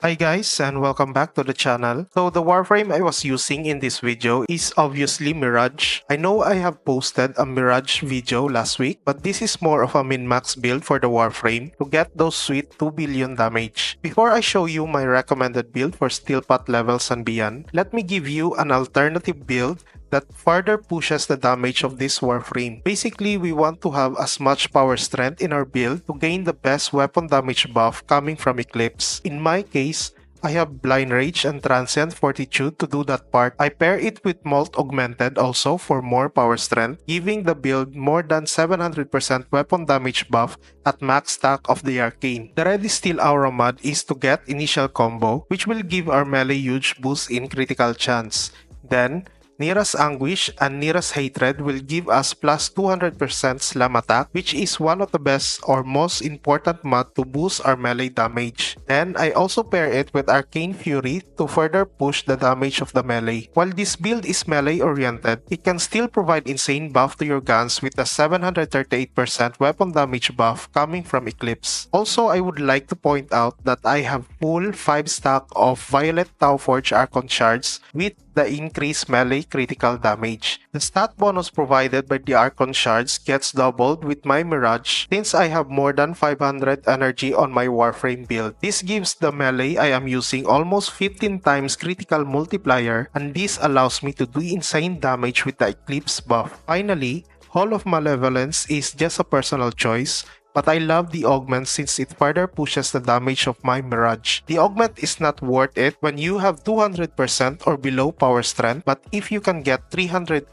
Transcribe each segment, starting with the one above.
Hi guys and welcome back to the channel. So the Warframe I was using in this video is obviously Mirage. I know I have posted a Mirage video last week, but this is more of a min-max build for the Warframe to get those sweet 2 billion damage. Before I show you my recommended build for steel pot levels and beyond, let me give you an alternative build that further pushes the damage of this Warframe. Basically, we want to have as much power strength in our build to gain the best weapon damage buff coming from Eclipse. In my case, I have Blind Rage and Transient Fortitude to do that part. I pair it with Molt Augmented also for more power strength, giving the build more than 700% weapon damage buff at max stack of the Arcane. The Ready Steel Aura mod is to get initial combo, which will give our melee huge boost in critical chance. Then, Nira's Anguish and Nira's Hatred will give us plus 200% slam attack, which is one of the best or most important mod to boost our melee damage. Then I also pair it with Arcane Fury to further push the damage of the melee. While this build is melee oriented, it can still provide insane buff to your guns with a 738% weapon damage buff coming from Eclipse. Also, I would like to point out that I have full 5 stack of Violet Tauforge Archon shards with the increased melee critical damage. The stat bonus provided by the Archon shards gets doubled with my Mirage since I have more than 500 energy on my Warframe build. This gives the melee I am using almost 15 times critical multiplier, and this allows me to do insane damage with the Eclipse buff. Finally, Hall of Malevolence is just a personal choice, but I love the augment since it further pushes the damage of my Mirage. The augment is not worth it when you have 200% or below power strength, but if you can get 300%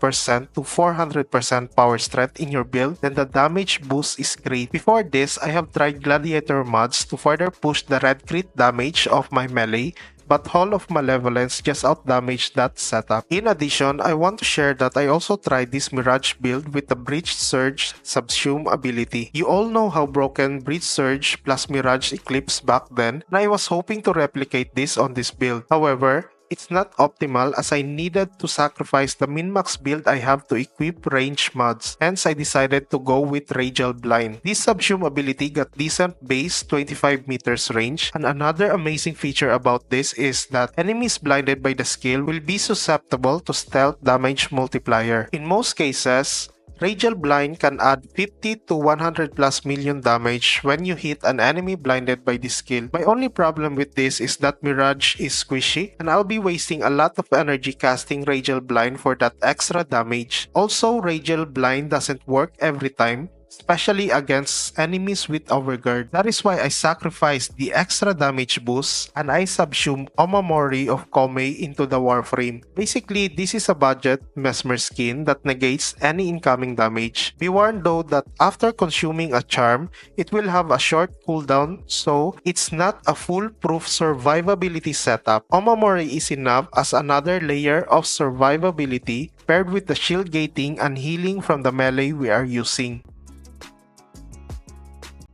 to 400% power strength in your build, then the damage boost is great. Before this, I have tried Gladiator mods to further push the red crit damage of my melee, but Hall of Malevolence just outdamaged that setup. In addition, I want to share that I also tried this Mirage build with the Breach Surge Subsume ability. You all know how broken Breach Surge plus Mirage Eclipse back then, and I was hoping to replicate this on this build. However, it's not optimal as I needed to sacrifice the min-max build I have to equip range mods, hence I decided to go with Radial Blind. This subsume ability got decent base 25 meters range, and another amazing feature about this is that enemies blinded by the skill will be susceptible to stealth damage multiplier. In most cases, Radial Blind can add 50 to 100 plus million damage when you hit an enemy blinded by this skill. My only problem with this is that Mirage is squishy and I'll be wasting a lot of energy casting Radial Blind for that extra damage. Also, Radial Blind doesn't work every time, especially against enemies with Overguard. That is why I sacrificed the extra damage boost and I subsume Omamori of Kome into the Warframe. Basically, this is a budget Mesmer skin that negates any incoming damage. Be warned though that after consuming a charm, it will have a short cooldown, so it's not a foolproof survivability setup. Omamori is enough as another layer of survivability paired with the shield gating and healing from the melee we are using.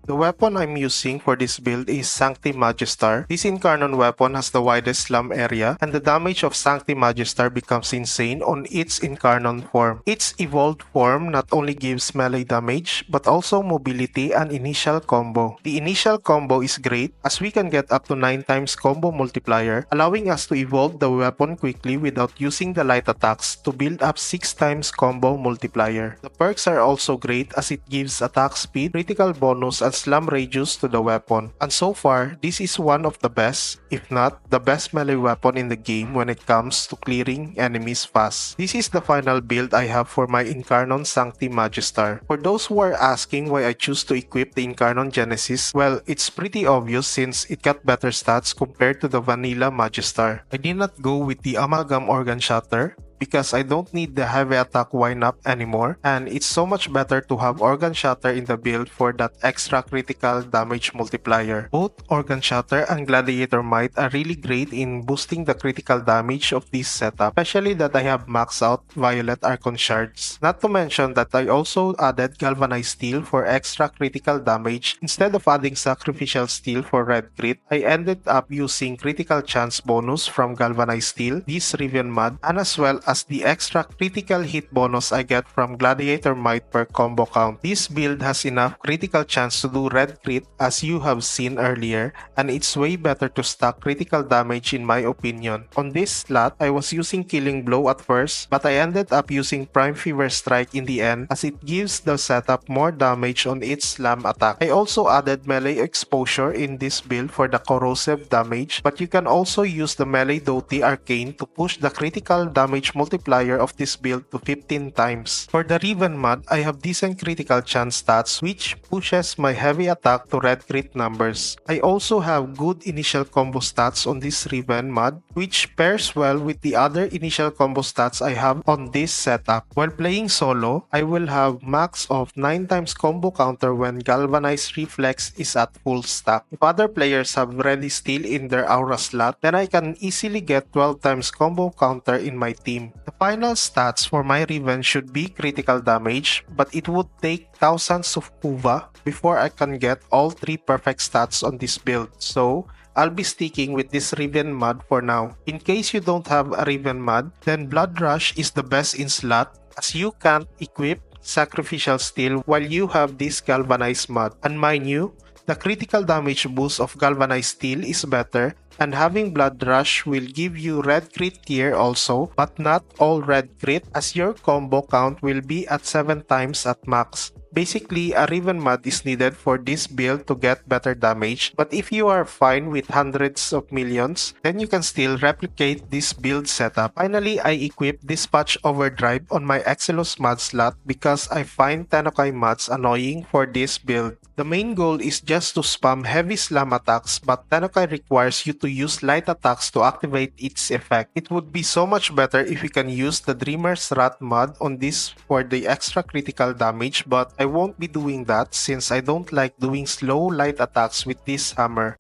The weapon I'm using for this build is Sancti Magistar. This Incarnon weapon has the widest slam area, and the damage of Sancti Magistar becomes insane on its Incarnon form. Its evolved form not only gives melee damage, but also mobility and initial combo. The initial combo is great as we can get up to 9 times combo multiplier, allowing us to evolve the weapon quickly without using the light attacks to build up 6 times combo multiplier. The perks are also great as it gives attack speed, critical bonus, and slam radius to the weapon. And so far, this is one of the best, if not the best melee weapon in the game when it comes to clearing enemies fast. This is the final build I have for my Incarnon Sancti Magistar. For those who are asking why I choose to equip the Incarnon Genesis, well, it's pretty obvious since it got better stats compared to the vanilla Magistar. I did not go with the Amalgam Organ Shatter because I don't need the heavy attack wind-up anymore, and it's so much better to have Organ Shatter in the build for that extra critical damage multiplier. Both Organ Shatter and Gladiator Might are really great in boosting the critical damage of this setup, especially that I have maxed out Violet Archon shards. Not to mention that I also added Galvanized Steel for extra critical damage. Instead of adding Sacrificial Steel for red crit, I ended up using critical chance bonus from Galvanized Steel, this Rivian mod, and as well as the extra critical hit bonus I get from Gladiator Might per combo count. This build has enough critical chance to do red crit as you have seen earlier, and it's way better to stack critical damage in my opinion. On this slot, I was using Killing Blow at first, but I ended up using Prime Fever Strike in the end as it gives the setup more damage on its slam attack. I also added melee exposure in this build for the corrosive damage, but you can also use the melee Doty Arcane to push the critical damage multiplier of this build to 15 times. For the Riven mod, I have decent critical chance stats which pushes my heavy attack to red crit numbers. I also have good initial combo stats on this Riven mod which pairs well with the other initial combo stats I have on this setup. While playing solo, I will have max of 9 times combo counter when Galvanized Reflex is at full stack. If other players have Ready Steel in their aura slot, then I can easily get 12 times combo counter in my team. The final stats for my Riven should be critical damage, but it would take thousands of Kuva before I can get all 3 perfect stats on this build, so I'll be sticking with this Riven mod for now. In case you don't have a Riven mod, then Blood Rush is the best in slot as you can't equip Sacrificial Steel while you have this Galvanized mod. And mind you, the critical damage boost of Galvanized Steel is better, and having Blood Rush will give you red crit tier also, but not all red crit as your combo count will be at 7 times at max. Basically, a Riven mod is needed for this build to get better damage, but if you are fine with hundreds of millions, then you can still replicate this build setup. Finally, I equipped Dispatch Overdrive on my Exelos mod slot because I find TennoCon mods annoying for this build. The main goal is just to spam heavy slam attacks, but TennoCon requires you to use light attacks to activate its effect. It would be so much better if we can use the Dreamer's Wrath mod on this for the extra critical damage, but I won't be doing that since I don't like doing slow light attacks with this hammer.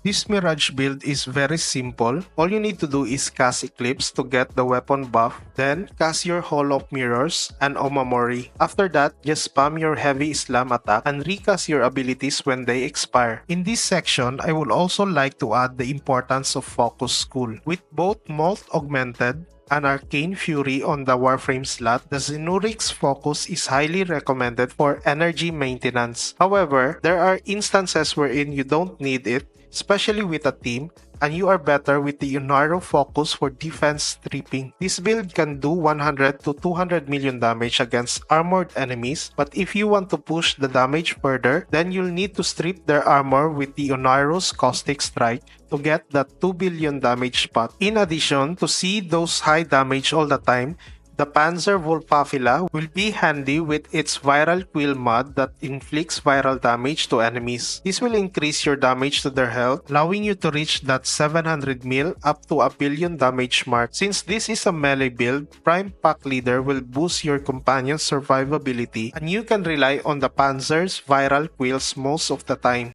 This Mirage build is very simple. All you need to do is cast Eclipse to get the weapon buff, then cast your Hall of Mirrors and Omamori. After that, just spam your heavy slam attack and recast your abilities when they expire. In this section, I would also like to add the importance of Focus School. With both Molt Augmented and Arcane Fury on the Warframe slot, the Zenurix Focus is highly recommended for energy maintenance. However, there are instances wherein you don't need it, especially with a team, and you are better with the Unaro Focus for defense stripping. This build can do 100 to 200 million damage against armored enemies, but if you want to push the damage further, then you'll need to strip their armor with the Unaro's Caustic Strike to get that 2 billion damage spot. In addition, to see those high damage all the time, the Panzer Wolfafila will be handy with its Viral Quill mod that inflicts viral damage to enemies. This will increase your damage to their health, allowing you to reach that 700 mil up to a billion damage mark. Since this is a melee build, Prime Pack Leader will boost your companion's survivability, and you can rely on the Panzer's Viral Quills most of the time.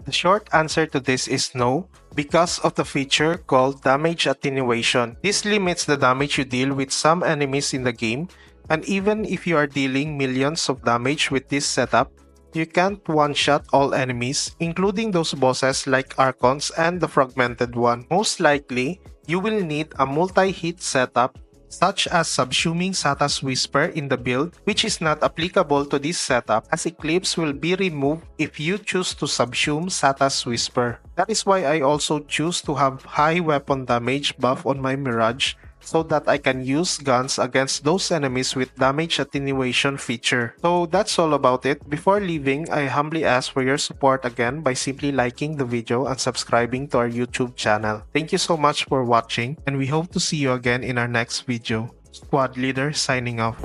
The short answer to this is no, because of the feature called Damage Attenuation. This limits the damage you deal with some enemies in the game, and even if you are dealing millions of damage with this setup, you can't one-shot all enemies, including those bosses like Archons and the Fragmented one. Most likely, you will need a multi-hit setup such as subsuming Sata's Whisper in the build, which is not applicable to this setup as Eclipse will be removed if you choose to subsume Sata's Whisper. That is why I also choose to have high weapon damage buff on my Mirage, so that I can use guns against those enemies with damage attenuation feature. So that's all about it. Before leaving, I humbly ask for your support again by simply liking the video and subscribing to our YouTube channel. Thank you so much for watching, and we hope to see you again in our next video. Squad Leader signing off.